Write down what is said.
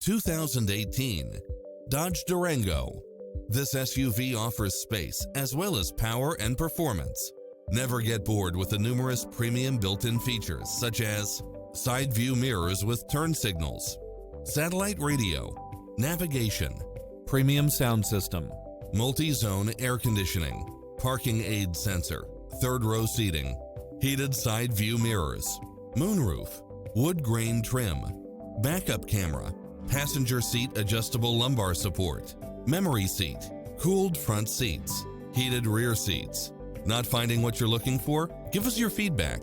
2018 Dodge Durango. This SUV offers space as well as power and performance. Never get bored with the numerous premium built-in features such as side view mirrors with turn signals, satellite radio, navigation, premium sound system, multi-zone air conditioning, parking aid sensor, third row seating, heated side view mirrors, moonroof, wood grain trim, backup camera, passenger seat adjustable lumbar support, memory seat, cooled front seats, heated rear seats. Not finding what you're looking for? Give us your feedback.